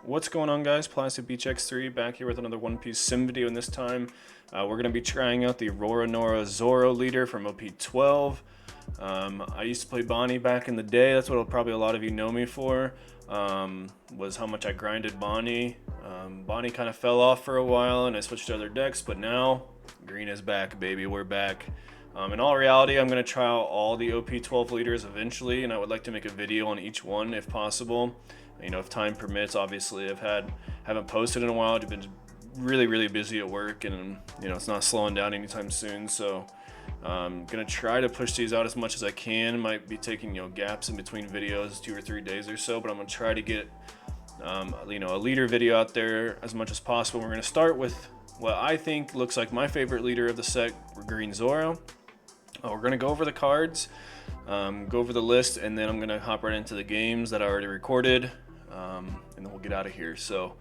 What's going on, guys? Plastic Beach X3 back here with another One Piece sim video, and this time we're going to be trying out the Roronoa Zoro leader from OP12. I used to play Bonnie back in the day. That's what probably a lot of you know me for, was how much I grinded Bonnie. Bonnie kind of fell off for a while and I switched to other decks, but now green is back, baby. We're back. In all reality, I'm going to try out all the OP12 leaders eventually, and I would like to make a video on each one if possible. You know, if time permits. Obviously, haven't posted in a while. I've been really busy at work, and you know, it's not slowing down anytime soon. So I'm gonna try to push these out as much as I can. Might be taking, you know, gaps in between videos, 2 or 3 days or so, but I'm gonna try to get you know, a leader video out there as much as possible. We're gonna start with what I think looks like my favorite leader of the set, Green Zoro. We're gonna go over the cards, go over the list, and then I'm gonna hop right into the games that I already recorded, and then we'll get out of here. So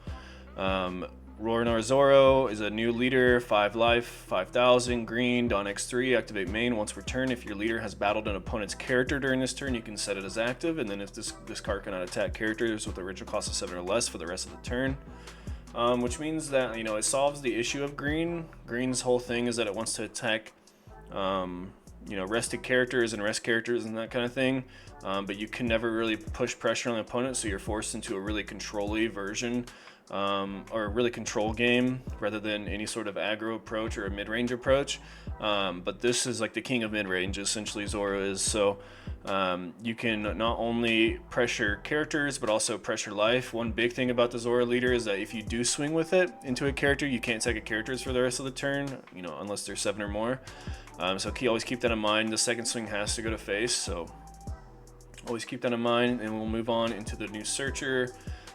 Roronoa Zoro is a new leader, 5 life, 5,000, green, Don X3, activate main. Once per turn, if your leader has battled an opponent's character during this turn, you can set it as active, and then if this card cannot attack characters with the original cost of 7 or less for the rest of the turn. Which means that, you know, it solves the issue of green. Green's whole thing is that it wants to attack you know, rested characters and rest characters and that kind of thing, but you can never really push pressure on the opponent, so you're forced into a really control-y version, or a really control game rather than any sort of aggro approach or a mid-range approach. But this is like the king of mid-range, essentially Zoro is. So you can not only pressure characters but also pressure life. One big thing about the Zoro leader is that if you do swing with it into a character, you can't take a characters for the rest of the turn, you know, unless there's 7 or more. So always keep that in mind. The second swing has to go to face, so always keep that in mind. And we'll move on into the new searcher.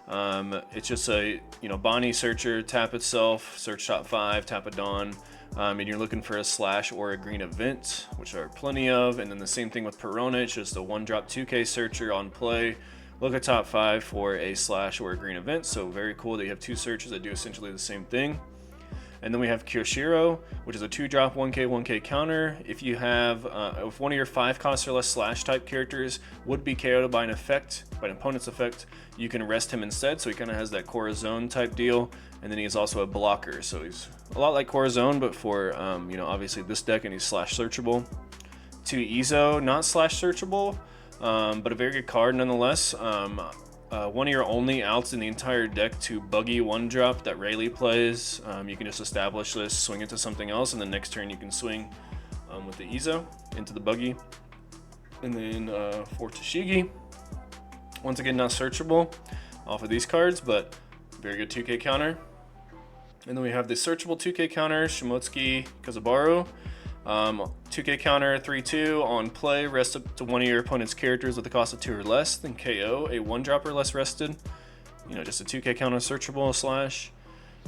It's just a, you know, Bonnie searcher, tap itself, search top 5, tap a Dawn, and you're looking for a slash or a green event, which are plenty of. And then the same thing with Perona, it's just a 1-drop 2K searcher on play. Look at top 5 for a slash or a green event. So very cool that you have 2 searches that do essentially the same thing. And then we have Kyoshiro, which is a 2-drop 1K counter. If you have, if one of your 5 cost or less slash type characters would be KO'd by an effect, by an opponent's effect, you can rest him instead. So he kind of has that Corazon type deal. And then he's also a blocker. So he's a lot like Corazon, but for, you know, obviously this deck, and he's slash searchable. 2 Izo, not slash searchable, but a very good card nonetheless. One of your only outs in the entire deck to buggy 1-drop that Rayleigh plays. You can just establish this, swing it to something else, and the next turn you can swing with the Izo into the buggy. And then for Tashigi, once again not searchable off of these cards, but very good 2K counter. And then we have the searchable 2K counter, Shimotsuki Kazubaru. 2K counter, 3/2 on play, rest up to one of your opponent's characters with a cost of 2 or less, then KO a 1-drop or less rested. You know, just a 2K counter searchable slash.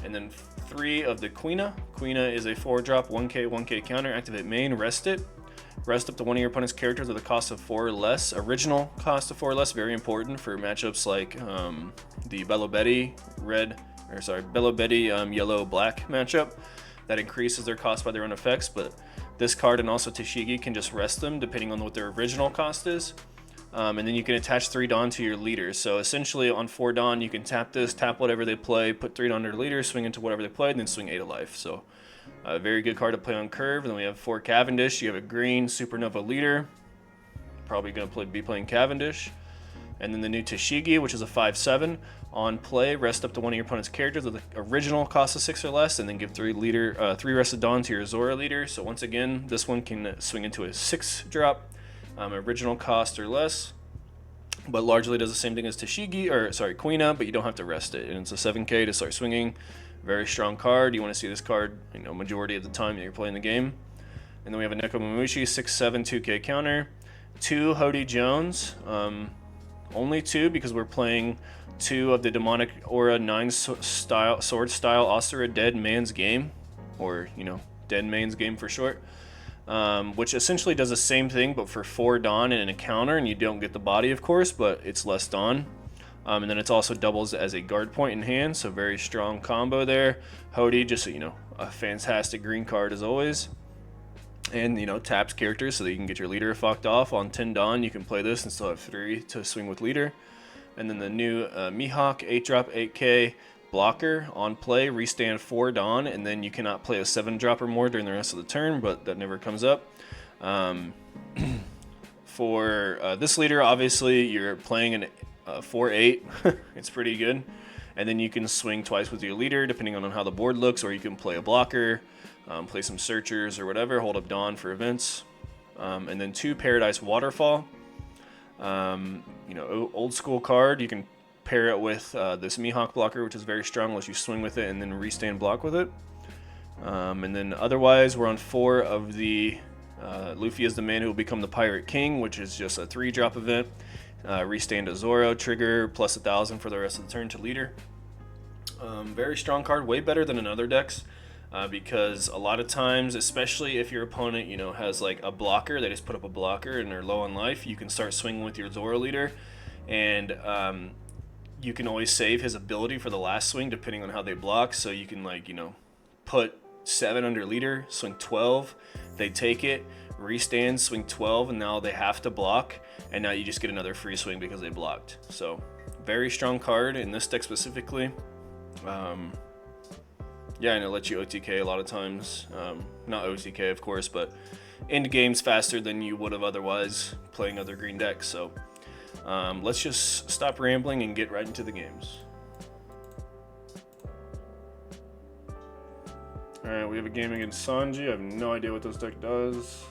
And then 3 of the Quina. Quina is a 4-drop 1K counter, activate main, rest it. Rest up to one of your opponent's characters with a cost of 4 or less. Original cost of 4 or less, very important for matchups like the Bello Betty yellow black matchup. That increases their cost by their own effects, but this card and also Tashigi can just rest them depending on what their original cost is. And then you can attach 3 Dawn to your leader. So essentially on 4 Dawn, you can tap this, tap whatever they play, put 3 Dawn to their leader, swing into whatever they play, and then swing 8 of life. So a very good card to play on curve. And then we have 4 Cavendish. You have a green Supernova leader. Probably going to be playing Cavendish. And then the new Tashigi, which is a 5/7. On play, rest up to one of your opponent's characters with the original cost of 6 or less, and then give 3 rested Dawn to your Zoro leader. So once again, this one can swing into a 6-drop, original cost or less, but largely does the same thing as Tashigi, or sorry, Quina, but you don't have to rest it. And it's a 7K to start swinging. Very strong card. You want to see this card, you know, majority of the time that you're playing the game. And then we have a Nekomamushi 6/7 2K counter, 2 Hody Jones. Only 2 because we're playing 2 of the Demonic Aura 9 sword style Asura Dead Man's Game, or, you know, Dead Man's Game for short, which essentially does the same thing but for 4 Dawn and a counter, and you don't get the body, of course, but it's less Dawn. And then it also doubles as a guard point in hand, so very strong combo there. Hody, just, you know, a fantastic green card as always. And, you know, taps characters so that you can get your leader fucked off. On 10 Dawn, you can play this and still have 3 to swing with leader. And then the new Mihawk 8-drop 8K blocker on play, restand 4 Dawn, and then you cannot play a 7-drop or more during the rest of the turn, but that never comes up. For this leader, obviously, you're playing an 4-8. It's pretty good. And then you can swing twice with your leader, depending on how the board looks, or you can play a blocker, play some searchers or whatever, hold up Dawn for events. And then 2 Paradise Waterfall. Old school card. You can pair it with this Mihawk blocker, which is very strong unless you swing with it and then restand block with it. And then otherwise, we're on 4 of the Luffy is the man who will become the Pirate King, which is just a 3-drop event. Restand a Zoro, trigger plus 1,000 for the rest of the turn to leader. Very strong card, way better than in other decks. Because a lot of times, especially if your opponent, has like a blocker, they just put up a blocker and they're low on life, you can start swinging with your Zoro leader, and you can always save his ability for the last swing depending on how they block. So you can put 7 under leader, swing 12, they take it, restand, swing 12, and now they have to block, and now you just get another free swing because they blocked. So very strong card in this deck specifically. Yeah, and it lets you OTK a lot of times. Not OTK, of course, but end games faster than you would have otherwise playing other green decks. So let's just stop rambling and get right into the games. Alright, we have a game against Sanji. I have no idea what this deck does,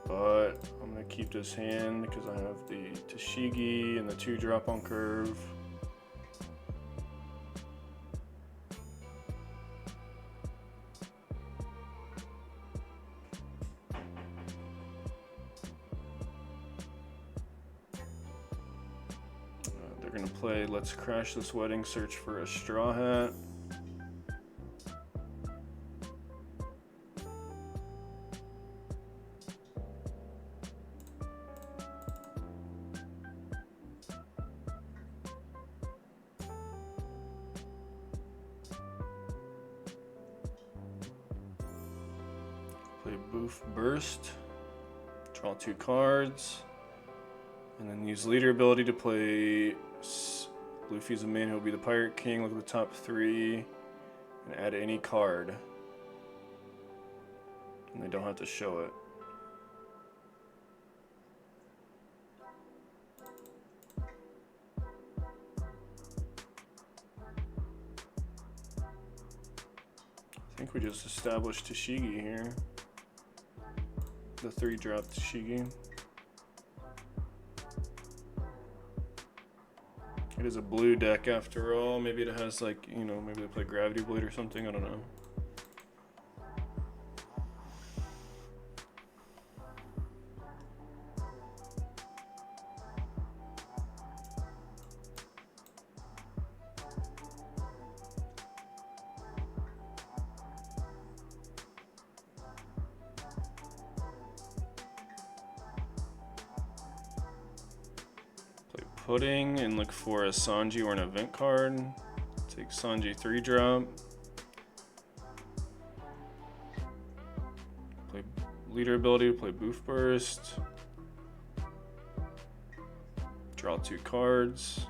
but I'm going to keep this hand because I have the Tashigi and the 2-drop on curve. They're going to play Let's Crash This Wedding, search for a Straw Hat. Play Boof Burst, draw 2 cards, and then use leader ability to play Luffy's a man who will be the Pirate King. Look at the top 3 and add any card, and they don't have to show it. I think we just established Tashigi here. The 3-drop Tashigi. It is a blue deck after all. Maybe it has maybe they play Gravity Blade or something. I don't know. Pudding and look for a Sanji or an event card. Take Sanji 3-drop. Play leader ability, play Boof Burst. Draw 2 cards.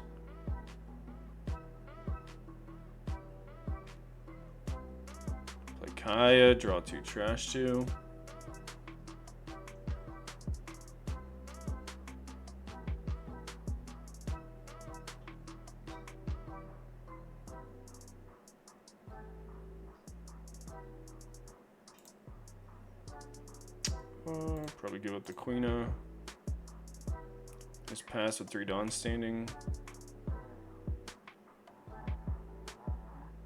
Play Kaya, draw 2 Trash 2. Probably give up the Queen. Just pass with 3 Dawn standing.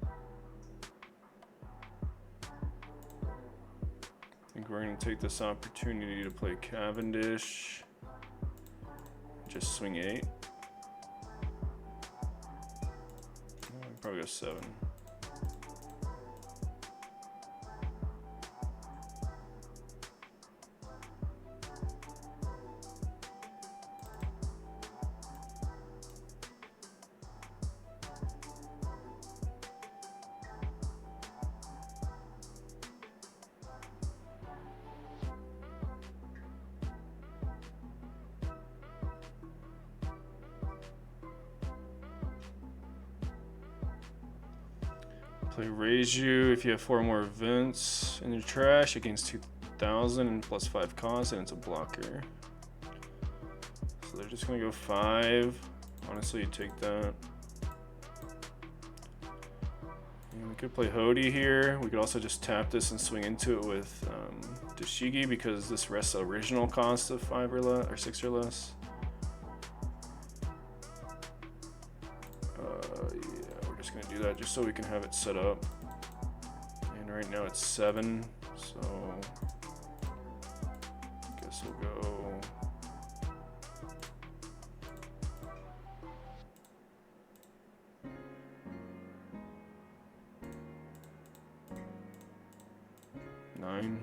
I think we're going to take this opportunity to play Cavendish. Just swing 8. Probably go 7. Play Raise You. If you have 4 more events in your trash, it gains 2,000 and plus 5 cost, and it's a blocker. So they're just gonna go 5. Honestly, you take that. And we could play Hody here. We could also just tap this and swing into it with Tashigi because this rests the original cost of 5 or less, or 6 or less. Yeah, we're just gonna do that just so we can have it set up. And right now it's 7, so I guess we'll go. Nine.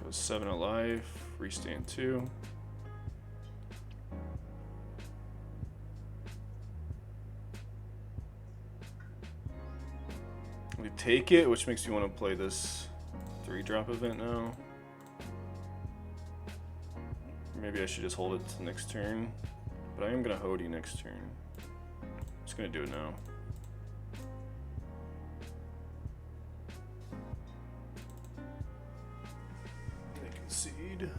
Goes 7 of life, restand 2. We take it, which makes you want to play this 3-drop event now. Maybe I should just hold it to next turn, but I am gonna Hody next turn. Just gonna do it now. They concede.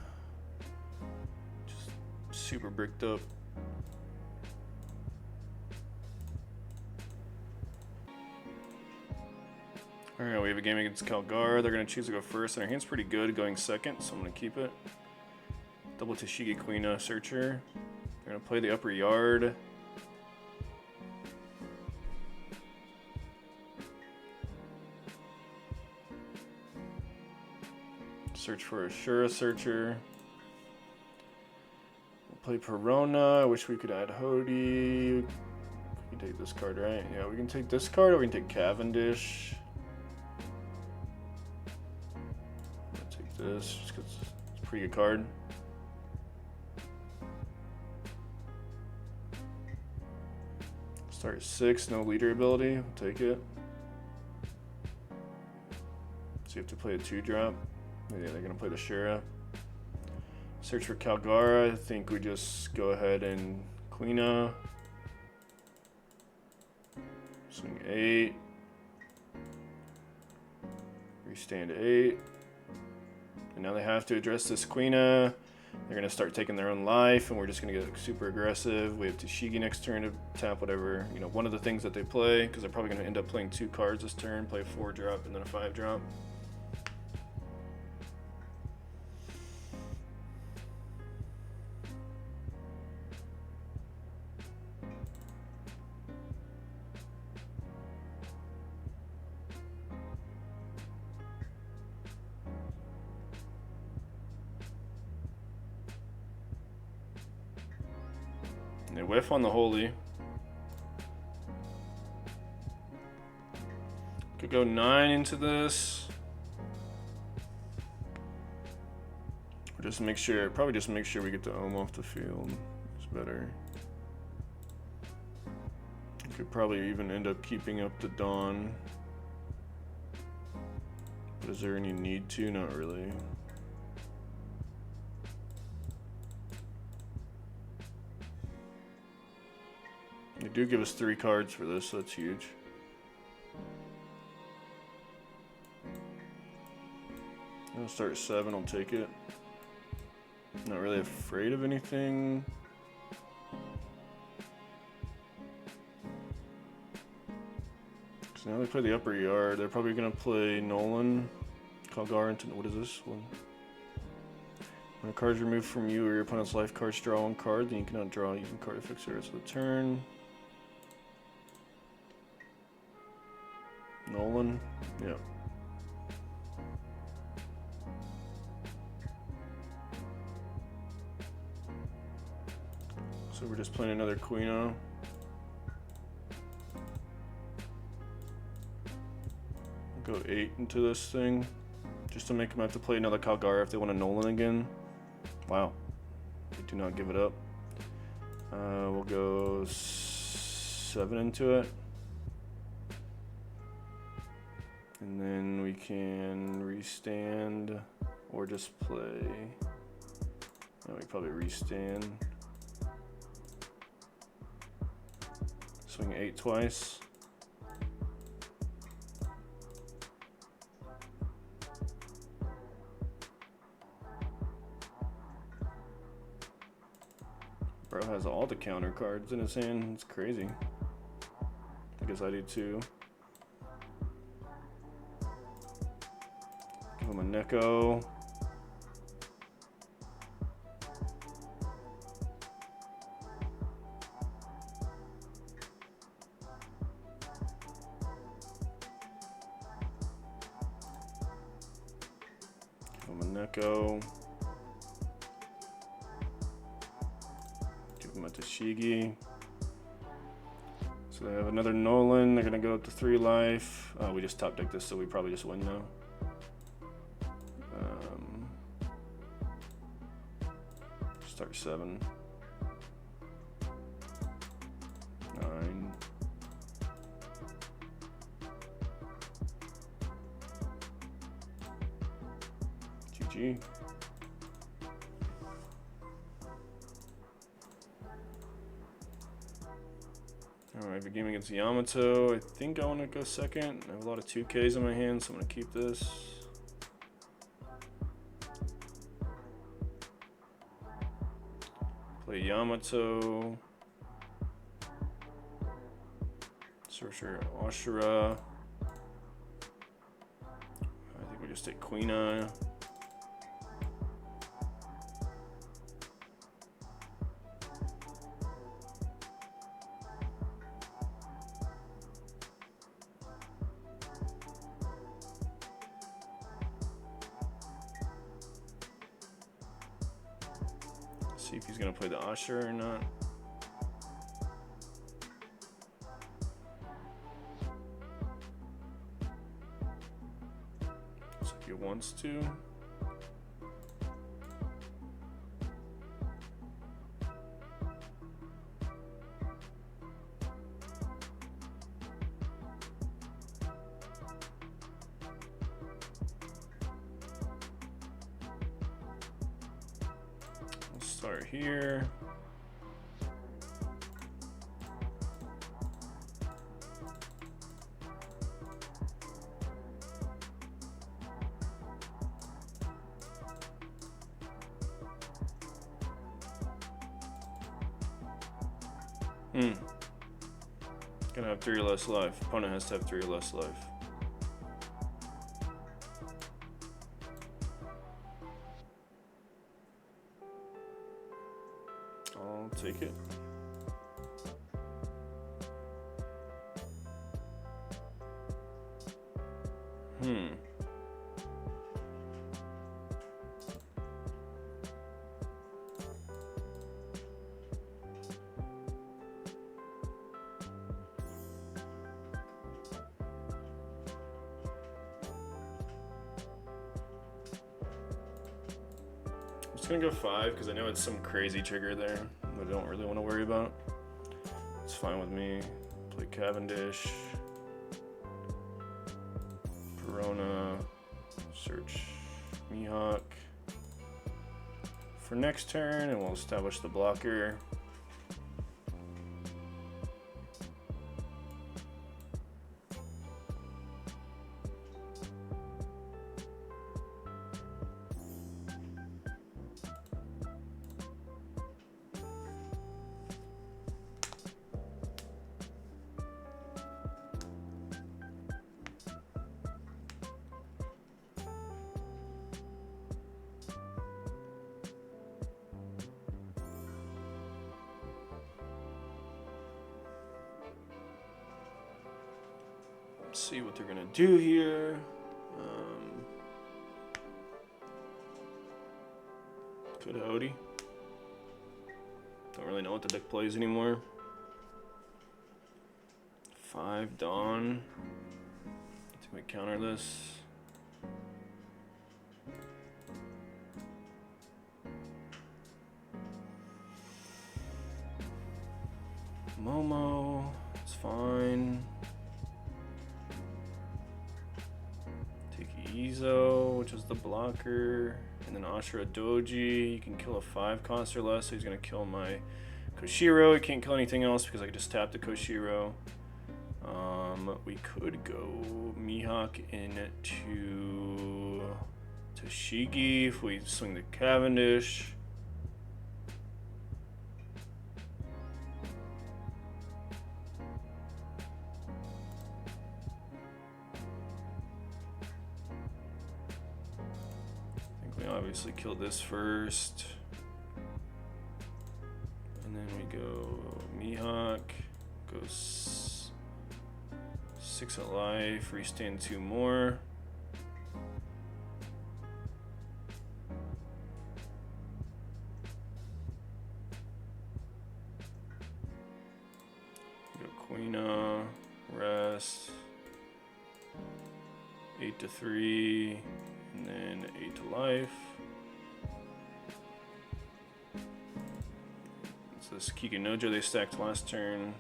Just super bricked up. Alright, we have a game against Calgar. They're going to choose to go first, and our hand's pretty good going second, so I'm going to keep it. Double Tashigi Queen Searcher. They're going to play the upper yard. Search for a Shura Searcher. We'll play Perona. I wish we could add Hody. We can take this card, right? Yeah, we can take this card, or we can take Cavendish. This just because it's a pretty good card. Start 6, no leader ability. We'll take it. So you have to play a 2-drop. Yeah, they're gonna play the Shura. Search for Calgara. I think we just go ahead and Queena. Swing 8. Restand 8. And now they have to address this Queena. They're going to start taking their own life, and we're just going to get super aggressive. We have Tashigi next turn to tap whatever, you know, one of the things that they play, because they're probably going to end up playing 2 cards this turn, play a 4-drop and then a 5-drop. They whiff on the Holy. Could go 9 into this. Or just make sure, probably just make sure we get the Ohm off the field. It's better. Could probably even end up keeping up the Dawn. But is there any need to? Not really. They do give us 3 cards for this, so that's huge. I'll start 7, I'll take it. Not really afraid of anything. So now they play the upper yard. They're probably going to play Nolan, Calgar into, what is this one? When a card is removed from you or your opponent's life cards, draw 1 card, then you cannot draw even card to fix the rest of the turn. Nolan, yeah. So we're just playing another Queeno. Go 8 into this thing. just to make them have to play another Calgara if they want a Nolan again. Wow, they do not give it up. We'll go 7 into it. And then we can restand or just play. No, we probably restand. Swing 8 twice. Bro has all the counter cards in his hand. It's crazy. I guess I do too. Give him a Neko. Give him a Neko. Give him a Tashigi. So they have another Nolan. They're gonna go up to 3 life. We just top deck this, so we probably just win now. Start 7. 9. GG. Alright, the game against Yamato. I think I want to go second. I have a lot of 2Ks in my hand, so I'm going to keep this. Play Yamato. Sorcerer Ashura. I think we just take Queen Eye. See if he's gonna play the Usher or not. Looks like he wants to. Start here. Gonna have 3 less life. Opponent has to have 3 less life. I'll take it. I'm just gonna go 5 because I know it's some crazy trigger there that I don't really want to worry about. It's fine with me. Play Cavendish, Perona, search Mihawk for next turn, and we'll establish the blocker. See what they're gonna do here. Good Odie. Don't really know what the deck plays anymore. 5 Dawn. I think we counter this. Momo, it's fine. Take Izo, which is the blocker, and then Ashura Doji. You can kill a 5 cost or less, so he's gonna kill my Koshiro. He can't kill anything else because I could just tap the Koshiro. We could go Mihawk into Toshigi if we swing the Cavendish. I think we obviously kill this first. And then we go Mihawk, goes 6 at life, restand 2 more. Go Queena, rest, 8 to 3, and then 8 to life. So this Kikinojo they stacked last turn.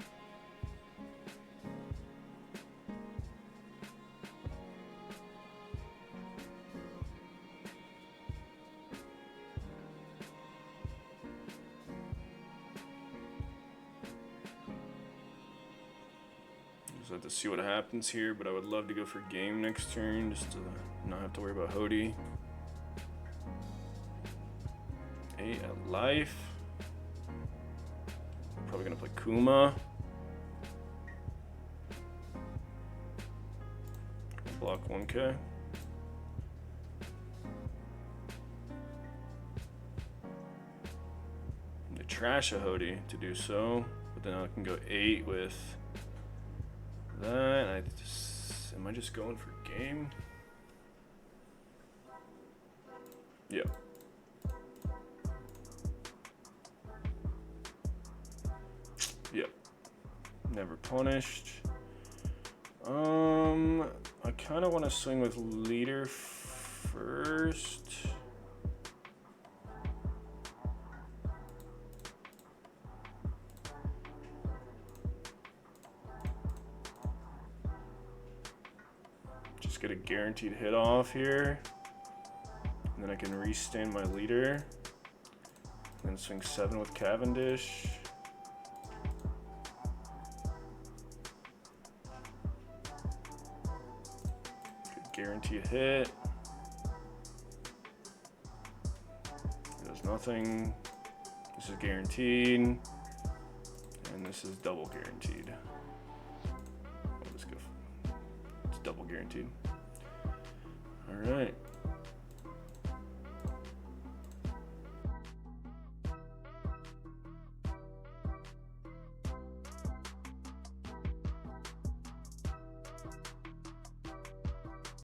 So I have to see what happens here, but I would love to go for game next turn just to not have to worry about Hody. 8 at life. Probably gonna play Kuma. Block 1K. To trash a Hody to do so, but then I can go 8 with that. Am I just going for game? Yeah. Yep. Never punished. I kind of want to swing with leader first. Just get a guaranteed hit off here. And then I can restand my leader. And then swing 7 with Cavendish. Guaranteed hit. Does nothing. This is guaranteed. And this is double guaranteed. I'll just go. It's double guaranteed.